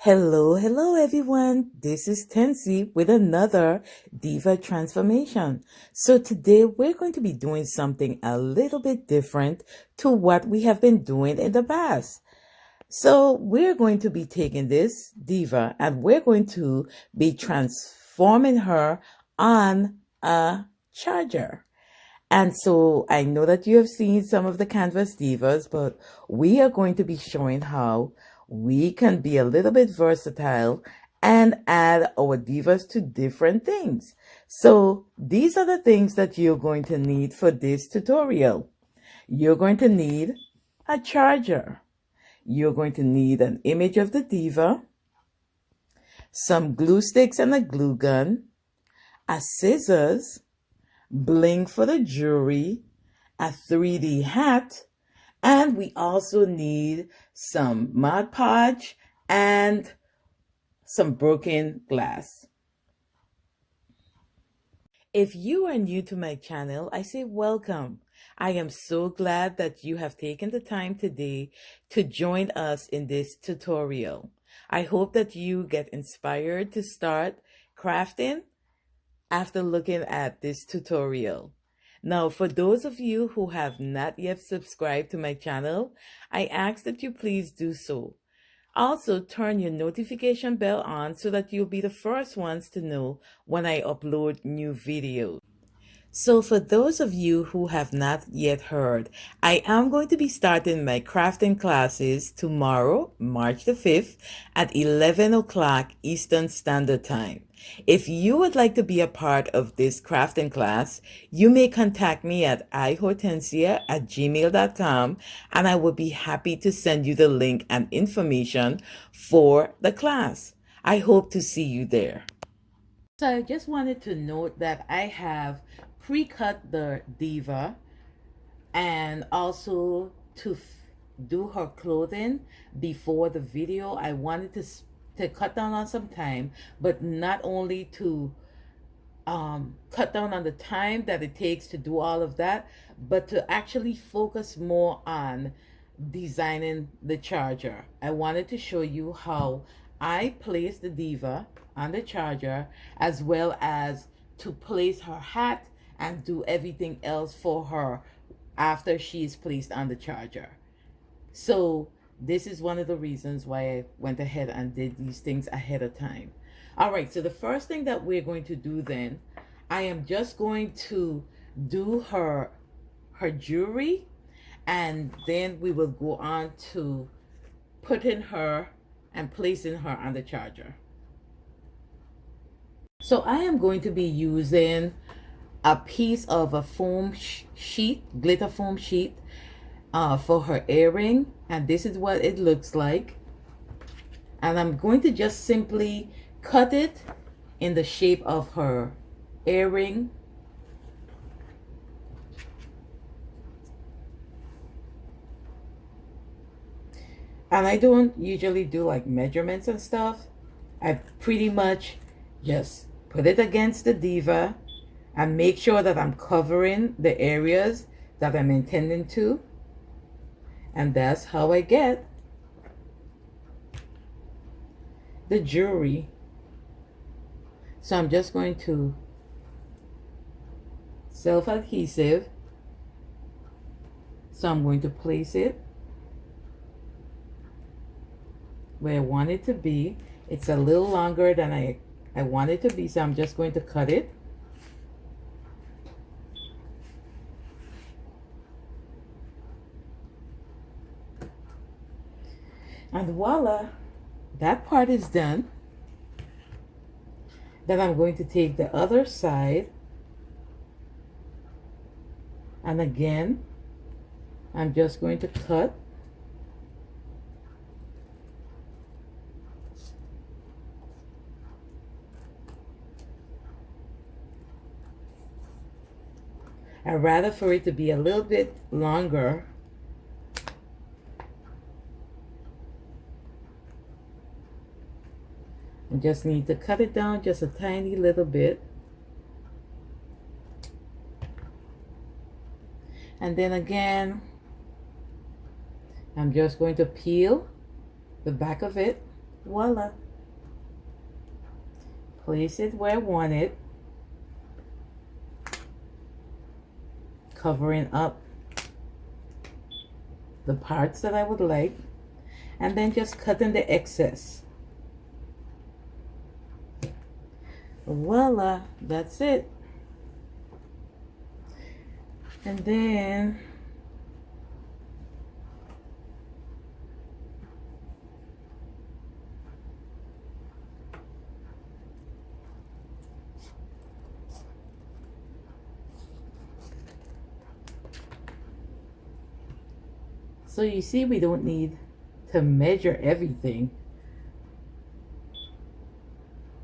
Hello everyone. This is Tenci with another Diva transformation. So today we're going to be doing something a little bit different to what we have been doing in the past. So we're going to be taking this Diva and we're going to be transforming her on a charger. And so I know that you have seen some of the Canvas Divas, but we are going to be showing how we can be a little bit versatile and add our divas to different things. So these are the things that you're going to need for this tutorial. You're going to need a charger. You're going to need an image of the diva, some glue sticks and a glue gun, a scissors, bling for the jewelry, a 3D hat, and we also need some Mod Podge and some broken glass. If you are new to my channel, I say welcome. I am so glad that you have taken the time today to join us in this tutorial. I hope that you get inspired to start crafting after looking at this tutorial. Now, for those of you who have not yet subscribed to my channel, I ask that you please do so. Also, turn your notification bell on so that you'll be the first ones to know when I upload new videos. So for those of you who have not yet heard, I am going to be starting my crafting classes tomorrow, March the 5th at 11 o'clock Eastern Standard Time. If you would like to be a part of this crafting class, you may contact me at ihortensia@gmail.com and I will be happy to send you the link and information for the class. I hope to see you there. So I just wanted to note that I have pre-cut the diva and also to do her clothing before the video. I wanted to cut down on some time, but not only to cut down on the time that it takes to do all of that, but to actually focus more on designing the charger. I wanted to show you how I place the diva on the charger, as well as to place her hat and do everything else for her after she is placed on the charger. So this is one of the reasons why I went ahead and did these things ahead of time. All right, so the first thing that we're going to do then, I am just going to do her jewelry, and then we will go on to putting her and placing her on the charger. So I am going to be using a piece of a foam sheet, glitter foam sheet, for her earring, and this is what it looks like. And I'm going to just simply cut it in the shape of her earring. And I don't usually do like measurements and stuff. I pretty much just put it against the diva and make sure that I'm covering the areas that I'm intending to. And that's how I get the jewelry. So I'm just going to self-adhesive. So I'm going to place it where I want it to be. It's a little longer than I want it to be, so I'm just going to cut it. And voila, that part is done. Then I'm going to take the other side, and again I'm just going to cut. I'd rather for it to be a little bit longer. I just need to cut it down just a tiny little bit. And then again, I'm just going to peel the back of it Voila. Place it where I want it, covering up the parts that I would like, and then just cutting the excess. Voila, that's it. And then so you see, we don't need to measure everything.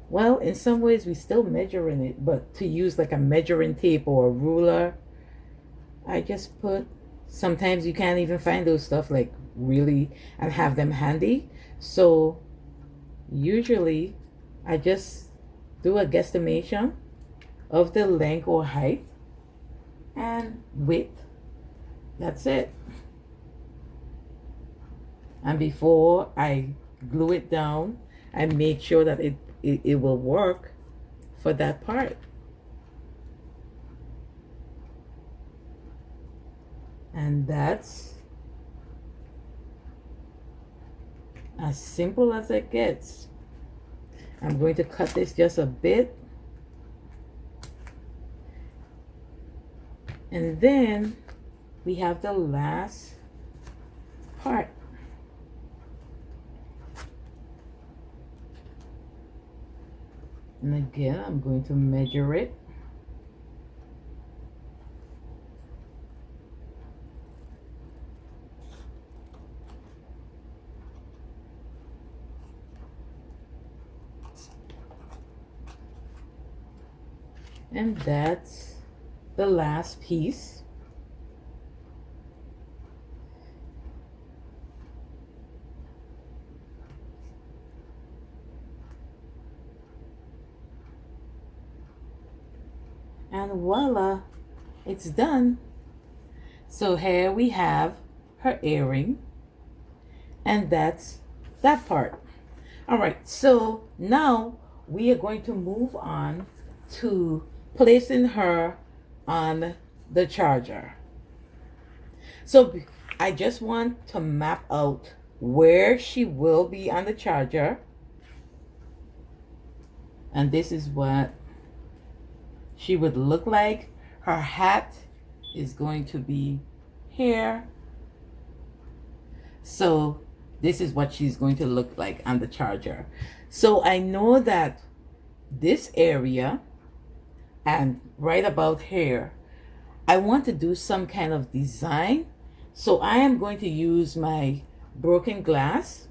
Well, in some ways we still measuring it, but to use like a measuring tape or a ruler, I just put, sometimes you can't even find those stuff like really and have them handy. So usually I just do a guesstimation of the length or height and width. That's it. And before I glue it down, I make sure that it will work for that part. And that's as simple as it gets. I'm going to cut this just a bit. And then we have the last part. And again, I'm going to measure it. And that's the last piece. And voila, it's done. So here we have her earring, and that's that part. All right, so now we are going to move on to placing her on the charger. So I just want to map out where she will be on the charger. And this is what she would look like. Her hat is going to be here. So this is what she's going to look like on the charger. So I know that this area and right about here, I want to do some kind of design. So I am going to use my broken glass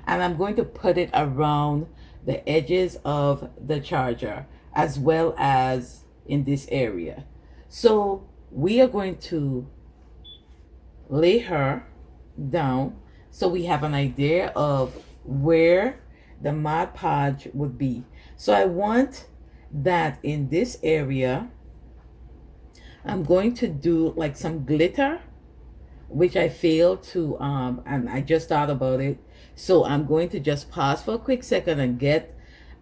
and I'm going to put it around the edges of the charger as well as in this area. So we are going to lay her down so we have an idea of where the Mod Podge would be. So I want that in this area, I'm going to do like some glitter, which I failed to, and I just thought about it. So I'm going to just pause for a quick second and get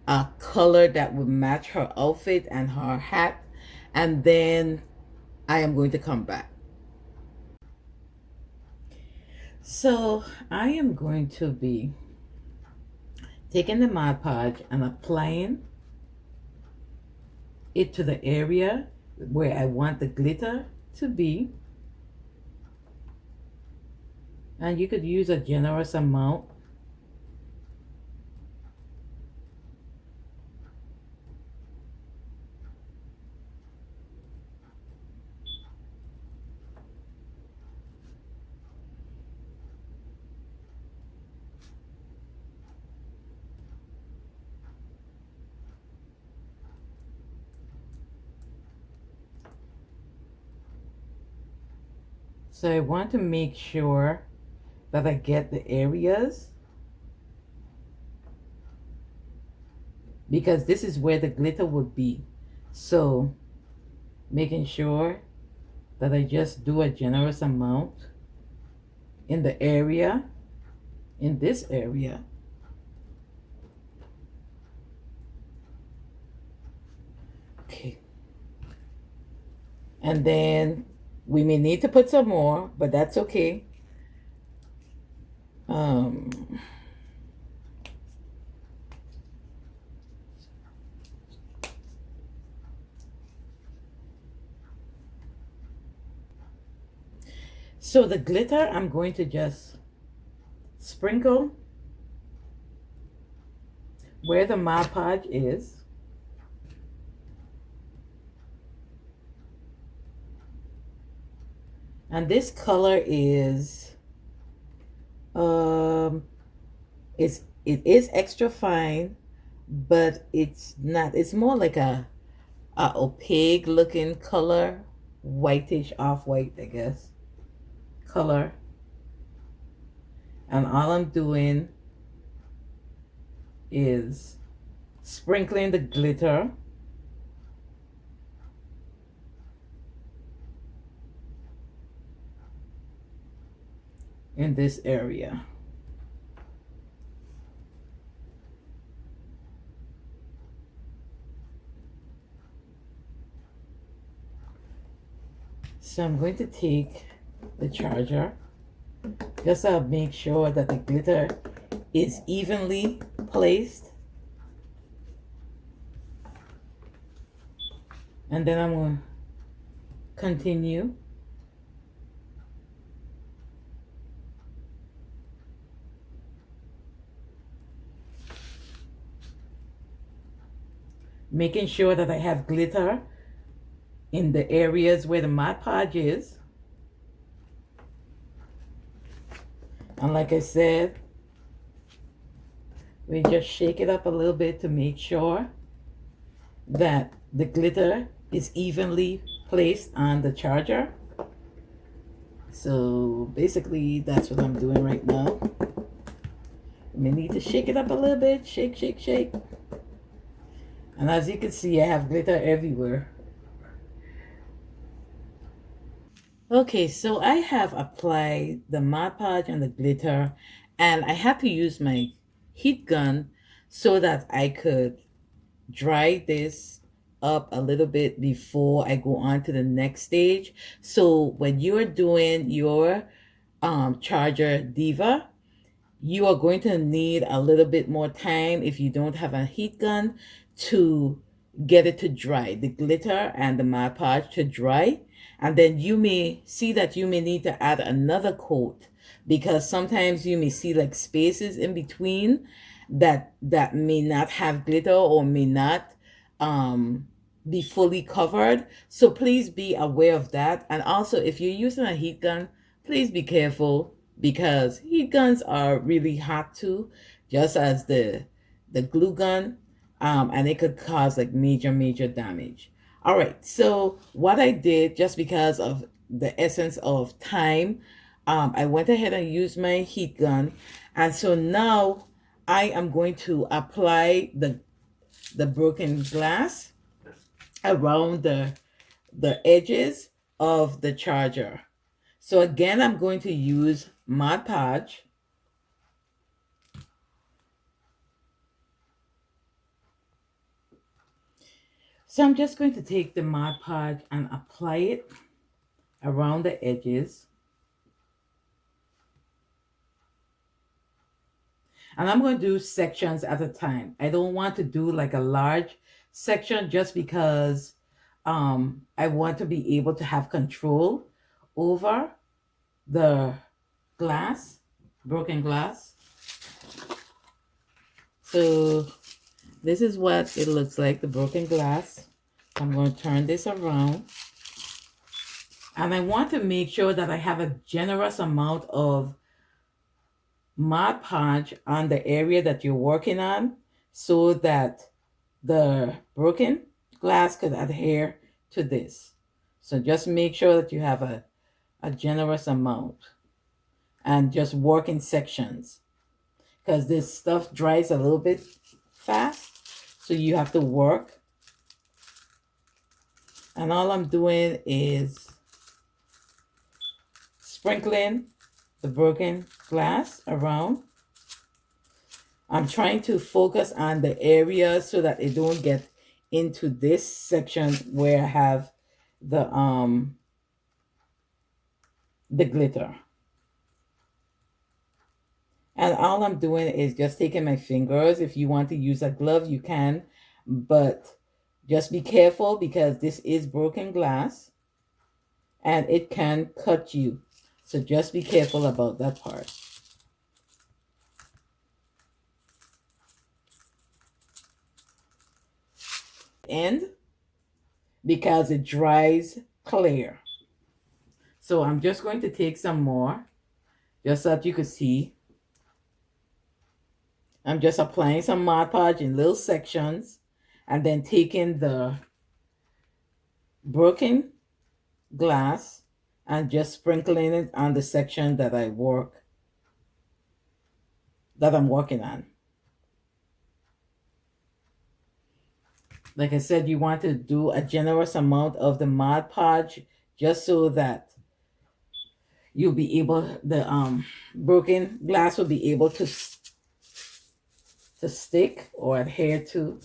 a color that would match her outfit and her hat. And then I am going to come back. So I am going to be taking the Mod Podge and applying it to the area where I want the glitter to be. And you could use a generous amount. So I want to make sure that I get the areas, because this is where the glitter would be. So making sure that I just do a generous amount in the area, in this area. Okay. And then we may need to put some more, but that's okay. So the glitter, I'm going to just sprinkle where the Mod Podge is. And this color is, it is extra fine, but it's not, it's more like a opaque looking color, whitish, off-white, I guess, color. And all I'm doing is sprinkling the glitter in this area. So I'm going to take the charger, just to make sure that the glitter is evenly placed. And then I'm going to continue. Making sure that I have glitter in the areas where the Mod Podge is. And like I said, we just shake it up a little bit to make sure that the glitter is evenly placed on the charger. So basically that's what I'm doing right now. We need to shake it up a little bit. Shake, shake, shake. And as you can see, I have glitter everywhere. Okay, so I have applied the Mod Podge and the glitter, and I had to use my heat gun so that I could dry this up a little bit before I go on to the next stage. So when you're doing your charger Diva, you are going to need a little bit more time if you don't have a heat gun to get it to dry, the glitter and the Mod Podge to dry. And then you may see that you may need to add another coat, because sometimes you may see like spaces in between that may not have glitter or may not be fully covered. So please be aware of that. And also, if you're using a heat gun, please be careful, because heat guns are really hot too, just as the glue gun, and it could cause like major damage. All right, so what I did, just because of the essence of time, I went ahead and used my heat gun, and so now I am going to apply the broken glass around the edges of the charger. So again, I'm going to use Mod Podge. So I'm just going to take the Mod Podge and apply it around the edges. And I'm going to do sections at a time. I don't want to do like a large section, just because I want to be able to have control over the glass, broken glass. So this is what it looks like, the broken glass. I'm going to turn this around. And I want to make sure that I have a generous amount of Mod Podge on the area that you're working on, so that the broken glass could adhere to this. So just make sure that you have a generous amount, and just work in sections, because this stuff dries a little bit fast, so you have to work. And all I'm doing is sprinkling the broken glass around. I'm trying to focus on the area so that it don't get into this section where I have the glitter. And all I'm doing is just taking my fingers. If you want to use a glove, you can, but just be careful because this is broken glass and it can cut you. So just be careful about that part. And because it dries clear. So I'm just going to take some more, just so that you can see. I'm just applying some Mod Podge in little sections and then taking the broken glass and just sprinkling it on the section that I'm working on. Like I said, you want to do a generous amount of the Mod Podge just so that you'll be able, the broken glass will be able to stick or adhere to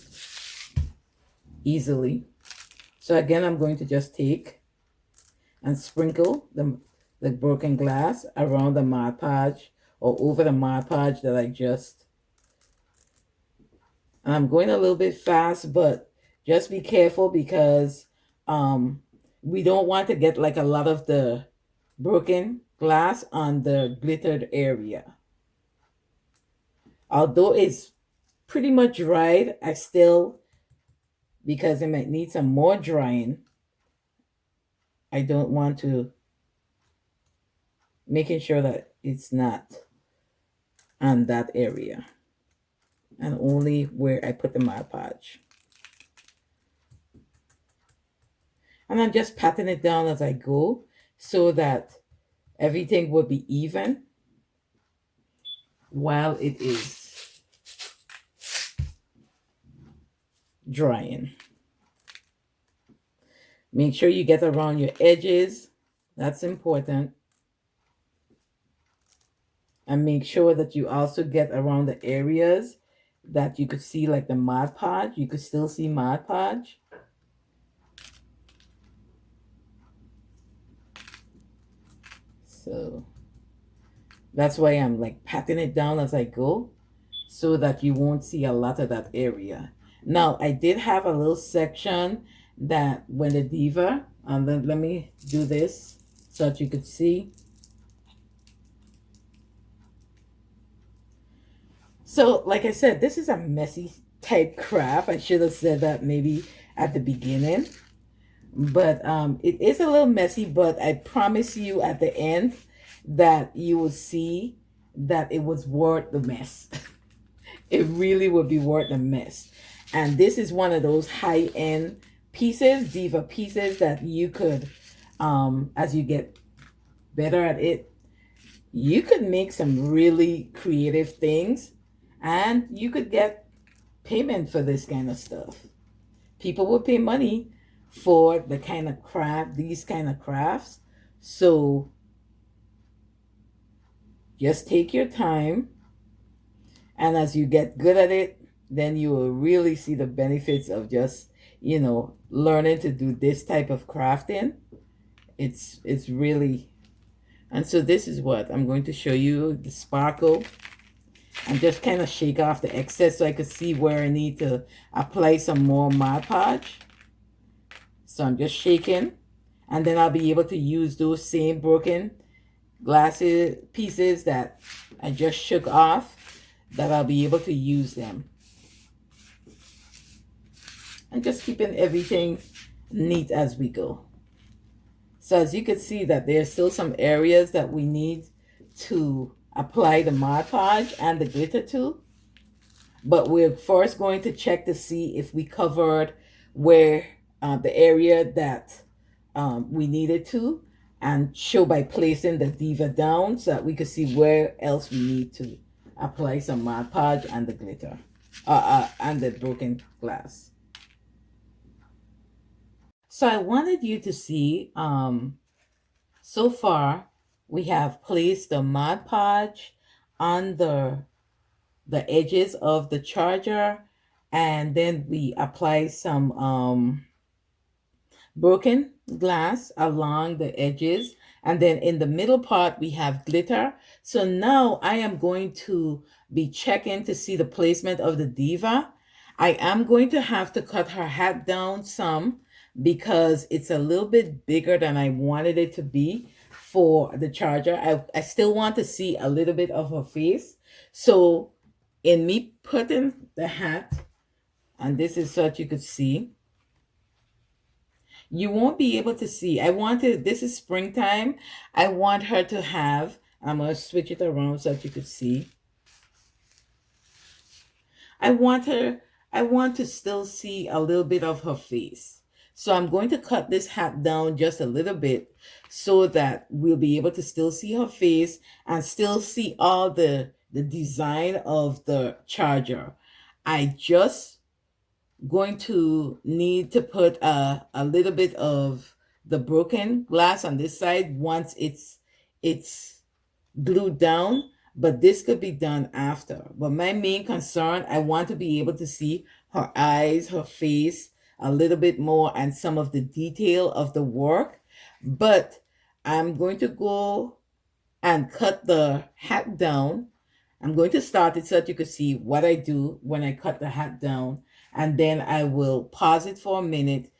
easily. So again, I'm going to just take and sprinkle the broken glass around the Mod Podge or over the Mod Podge that I just. And I'm going a little bit fast, but just be careful because we don't want to get like a lot of the broken glass on the glittered area. Although it's pretty much dried, I still, because it might need some more drying, I don't want to, making sure that it's not on that area and only where I put the Mod Podge. And I'm just patting it down as I go so that everything will be even while it is drying. Make sure you get around your edges. That's important. And make sure that you also get around the areas that you could see, like the Mod Podge. You could still see Mod Podge. So that's why I'm like patting it down as I go so that you won't see a lot of that area. Now, I did have a little section that when the Diva, and then let me do this so that you could see. So, like I said, this is a messy type craft. I should have said that maybe at the beginning. But it is a little messy, but I promise you at the end that you will see that it was worth the mess. It really would be worth the mess. And this is one of those high-end pieces, Diva pieces, that you could, as you get better at it, you could make some really creative things and you could get payment for this kind of stuff. People will pay money for the kind of craft, these kind of crafts. So just take your time. And as you get good at it, then you will really see the benefits of just, learning to do this type of crafting. It's really, and so this is what I'm going to show you, the sparkle. And just kind of shake off the excess so I could see where I need to apply some more Mod Podge. So I'm just shaking, and then I'll be able to use those same broken glasses pieces that I just shook off, that I'll be able to use them. And just keeping everything neat as we go. So as you can see that there's still some areas that we need to apply the Mod Podge and the glitter to. But we're first going to check to see if we covered where the area that we needed to, and show by placing the Diva down so that we could see where else we need to apply some Mod Podge and the glitter and the broken glass. So I wanted you to see, so far we have placed the Mod Podge on the edges of the charger and then we apply some broken glass along the edges, and then in the middle part we have glitter. So now I am going to be checking to see the placement of the diva. I am going to have to cut her hat down some because it's a little bit bigger than I wanted it to be for the charger. I still want to see a little bit of her face. So in me putting the hat, and this is so that you could see, you won't be able to see. This is springtime. I want her to have, I'm going to switch it around so that you could see. I want to still see a little bit of her face. So I'm going to cut this hat down just a little bit so that we'll be able to still see her face and still see all the design of the charger. I just going to need to put a little bit of the broken glass on this side once it's glued down, but this could be done after. But my main concern, I want to be able to see her eyes, her face a little bit more and some of the detail of the work. But I'm going to go and cut the hat down. I'm going to start it so that you can see what I do when I cut the hat down, and then I will pause it for a minute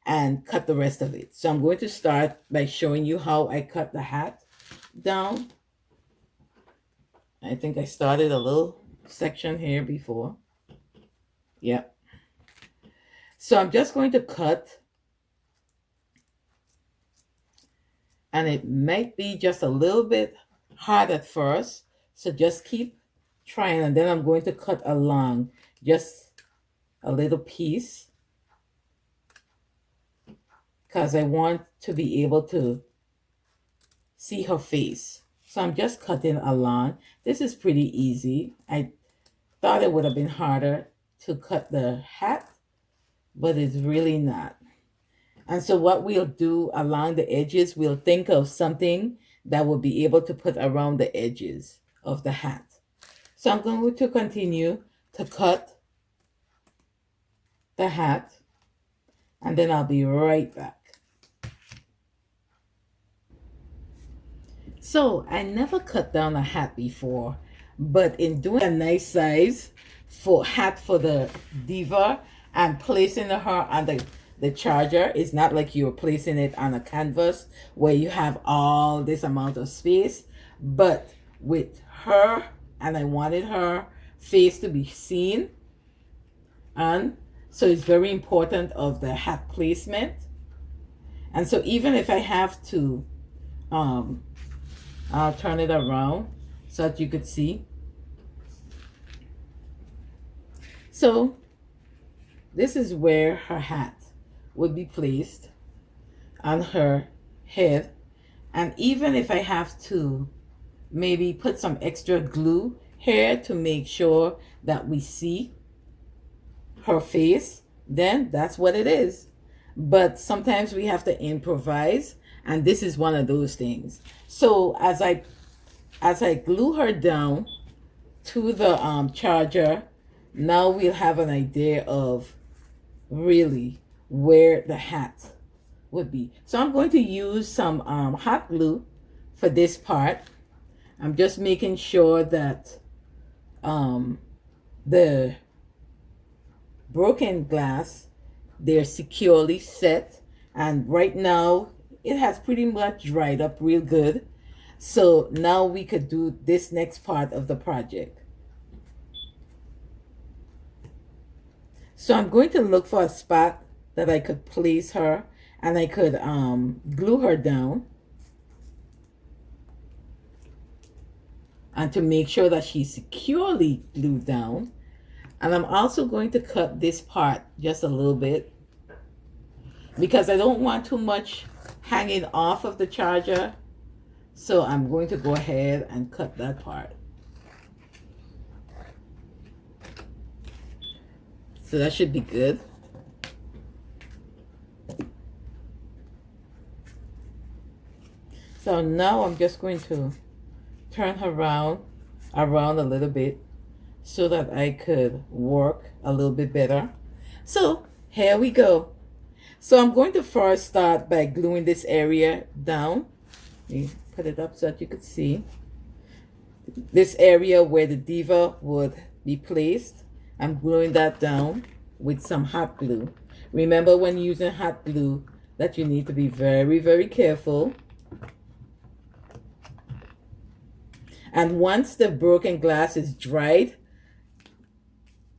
and cut the rest of it. So I'm going to start by showing you how I cut the hat down. I think I started a little section here before. Yep. So I'm just going to cut, and it might be just a little bit hard at first, so just keep trying, and then I'm going to cut along just a little piece because I want to be able to see her face. So I'm just cutting along. This is pretty easy. I thought it would have been harder to cut the hat, but it's really not. And so what we'll do along the edges, we'll think of something that will be able to put around the edges of the hat. So I'm going to continue to cut the hat, and then I'll be right back. So I never cut down a hat before, but in doing a nice size hat for the diva and placing her on the charger, it's not like you're placing it on a canvas where you have all this amount of space, but with her, and I wanted her face to be seen, and so it's very important of the hat placement. And so even if I have to I'll turn it around so that you could see. So this is where her hat would be placed on her head. And even if I have to maybe put some extra glue here to make sure that we see her face, then that's what it is. But sometimes we have to improvise, and this is one of those things. So as I glue her down to the charger, now we'll have an idea of really where the hat would be. So I'm going to use some hot glue for this part. I'm just making sure that the broken glass, they're securely set, and right now it has pretty much dried up real good. So now we could do this next part of the project. So I'm going to look for a spot that I could place her, and I could glue her down, and to make sure that she's securely glued down. And I'm also going to cut this part just a little bit because I don't want too much hanging off of the charger. So I'm going to go ahead and cut that part. So that should be good. So now I'm just going to turn her around a little bit so that I could work a little bit better. So here we go. So I'm going to first start by gluing this area down. Let me put it up so that you could see. This area where the diva would be placed, I'm gluing that down with some hot glue. Remember when using hot glue that you need to be very, very careful. And once the broken glass is dried,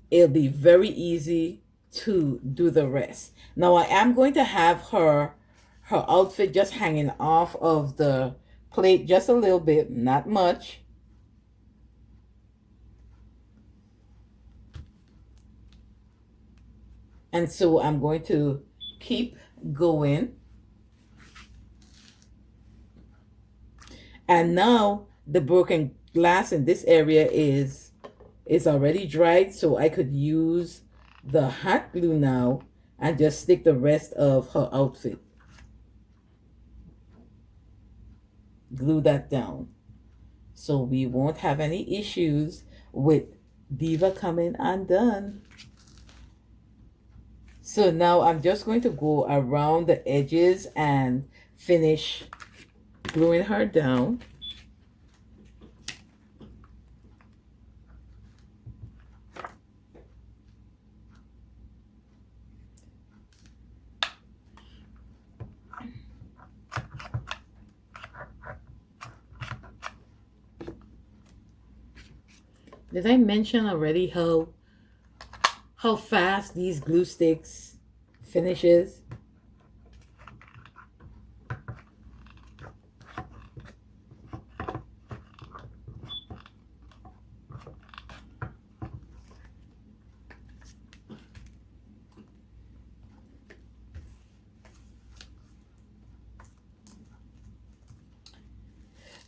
it'll be very easy to do the rest. Now I am going to have her outfit just hanging off of the plate just a little bit, not much. And so I'm going to keep going. And now the broken glass in this area is already dried, so I could use the hot glue now and just stick the rest of her outfit. Glue that down so we won't have any issues with Diva coming undone. So now I'm just going to go around the edges and finish gluing her down. Did I mention already how fast these glue sticks finishes?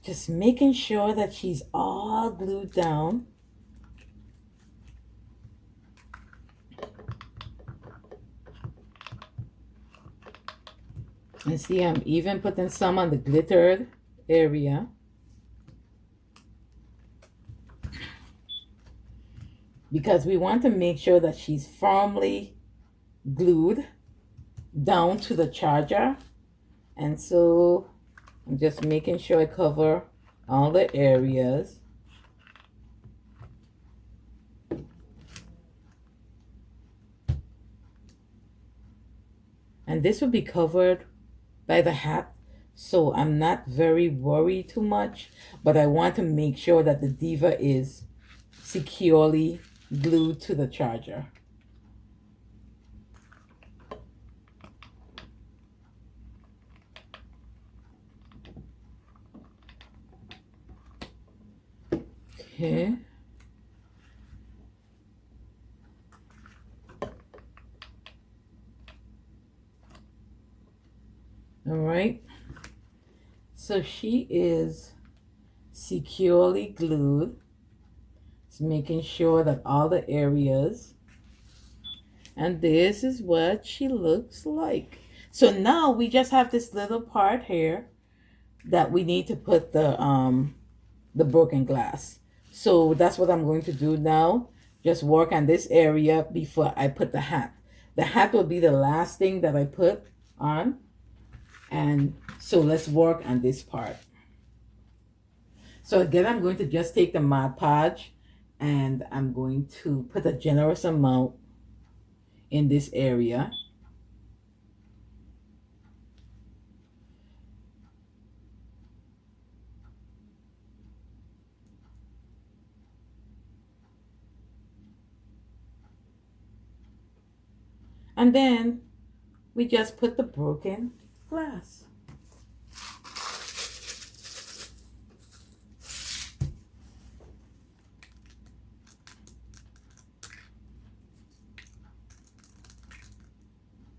Just making sure that she's all glued down. And see, I'm even putting some on the glittered area. Because we want to make sure that she's firmly glued down to the charger. And so I'm just making sure I cover all the areas. And this will be covered by the hat, so I'm not very worried too much, but I want to make sure that the Diva is securely glued to the charger. Okay. All right. So she is securely glued. It's making sure that all the areas. And this is what she looks like. So now we just have this little part here that we need to put the broken glass. So that's what I'm going to do now. Just work on this area before I put the hat. The hat will be the last thing that I put on. And so let's work on this part. So again, I'm going to just take the Modge Podge and I'm going to put a generous amount in this area. And then we just put the broken glass.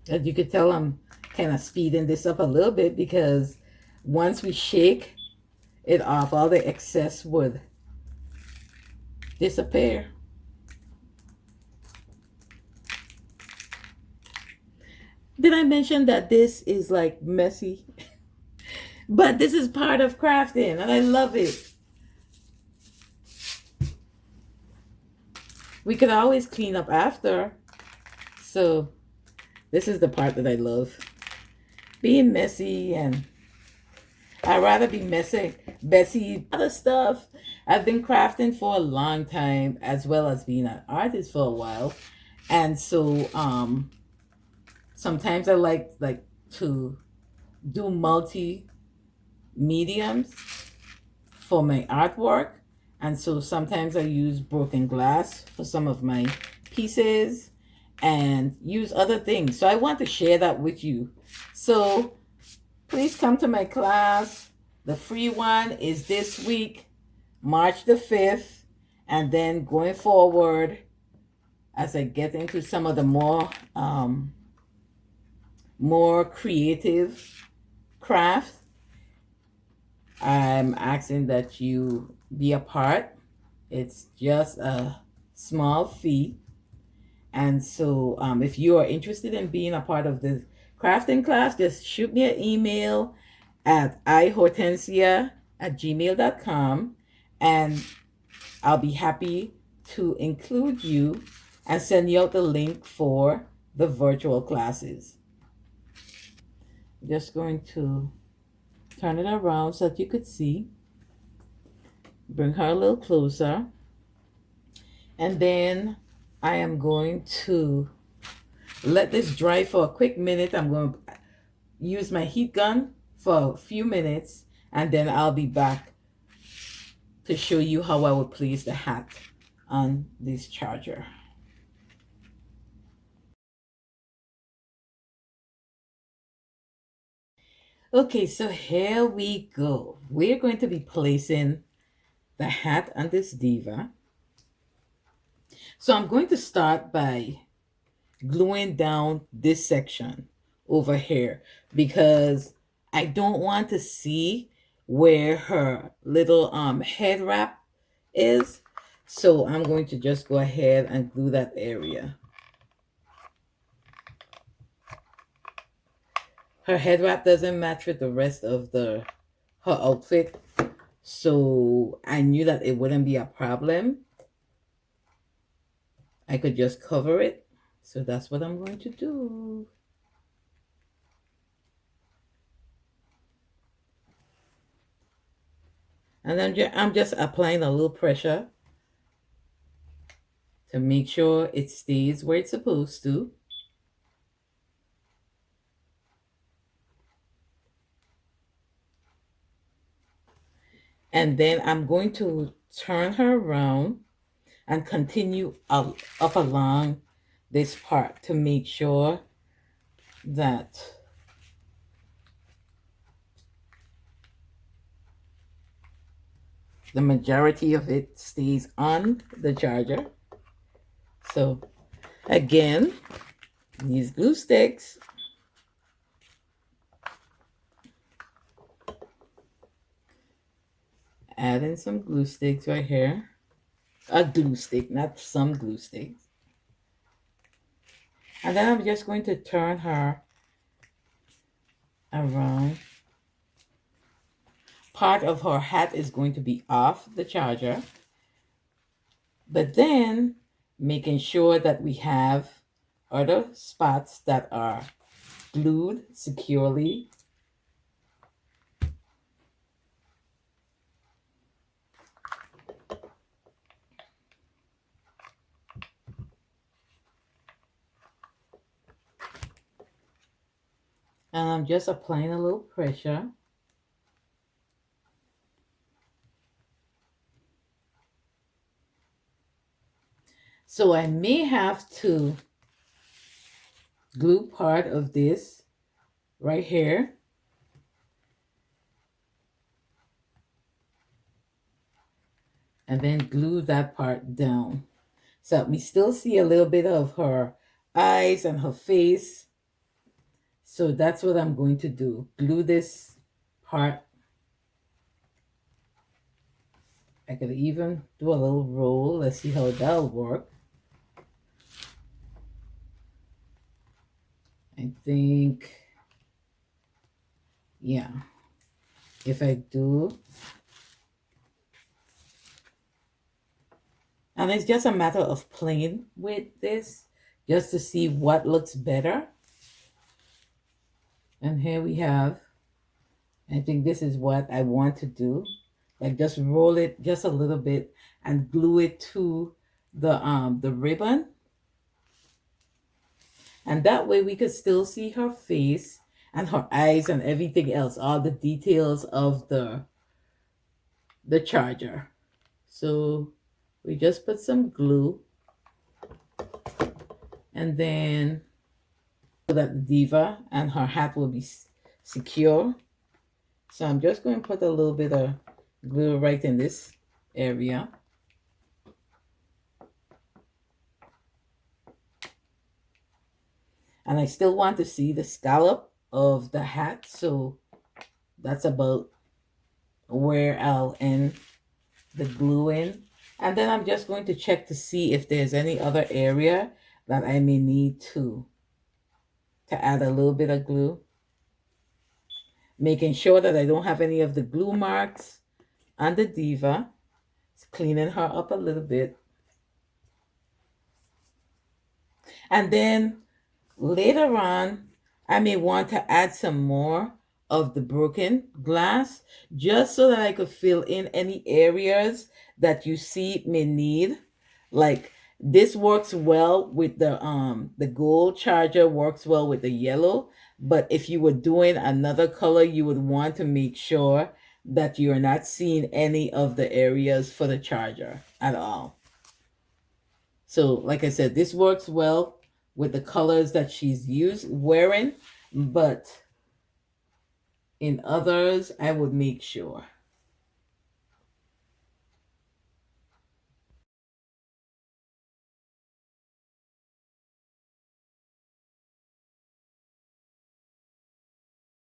As you can tell, I'm kind of speeding this up a little bit because once we shake it off, all the excess would disappear. Did I mention that this is like messy? But this is part of crafting and I love it. We could always clean up after. So this is the part that I love. Being messy, and I'd rather be messy, other stuff. I've been crafting for a long time, as well as being an artist for a while. And so sometimes I like to do multi mediums for my artwork. And so sometimes I use broken glass for some of my pieces and use other things. So I want to share that with you. So please come to my class. The free one is this week, March the 5th. And then going forward, as I get into some of the more creative crafts, I'm asking that you be a part. It's just a small fee. And so if you are interested in being a part of the crafting class, just shoot me an email at ihortensia@gmail.com, and I'll be happy to include you and send you out the link for the virtual classes. Just going to turn it around so that you could see. Bring her a little closer. And then I am going to let this dry for a quick minute. I'm going to use my heat gun for a few minutes, and then I'll be back to show you how I would place the hat on this charger. Okay, so here we go. We're going to be placing the hat on this diva. So I'm going to start by gluing down this section over here because I don't want to see where her little head wrap is. So I'm going to just go ahead and glue that area. Her head wrap doesn't match with the rest of her outfit, so I knew that it wouldn't be a problem. I could just cover it. So that's what I'm going to do. And I'm just applying a little pressure to make sure it stays where it's supposed to. And then I'm going to turn her around and continue up along this part to make sure that the majority of it stays on the charger. So again, these glue sticks. Add in some glue sticks right here. A glue stick, not some glue sticks. And then I'm just going to turn her around. Part of her hat is going to be off the charger. But then making sure that we have other spots that are glued securely. And I'm just applying a little pressure. So I may have to glue part of this right here. And then glue that part down. So we still see a little bit of her eyes and her face. So that's what I'm going to do. Glue this part. I could even do a little roll. Let's see how that'll work. I think, yeah, if I do, And it's just a matter of playing with this just to see what looks better. And here we have, I think this is what I want to do. Like just roll it just a little bit and glue it to the ribbon. And that way we could still see her face and her eyes and everything else, all the details of the charger. So we just put some glue, and then so that the diva and her hat will be secure. So I'm just going to put a little bit of glue right in this area. And I still want to see the scallop of the hat, so that's about where I'll end the glue in. And then I'm just going to check to see if there's any other area that I may need to add a little bit of glue. Making sure that I don't have any of the glue marks on the diva. Just cleaning her up a little bit. And then later on, I may want to add some more of the broken glass just so that I could fill in any areas that you see may need. Like this works well with the gold charger, works well with the yellow, but if you were doing another color, you would want to make sure that you're not seeing any of the areas for the charger at all. So like I said, this works well with the colors that she's wearing, but in others, I would make sure.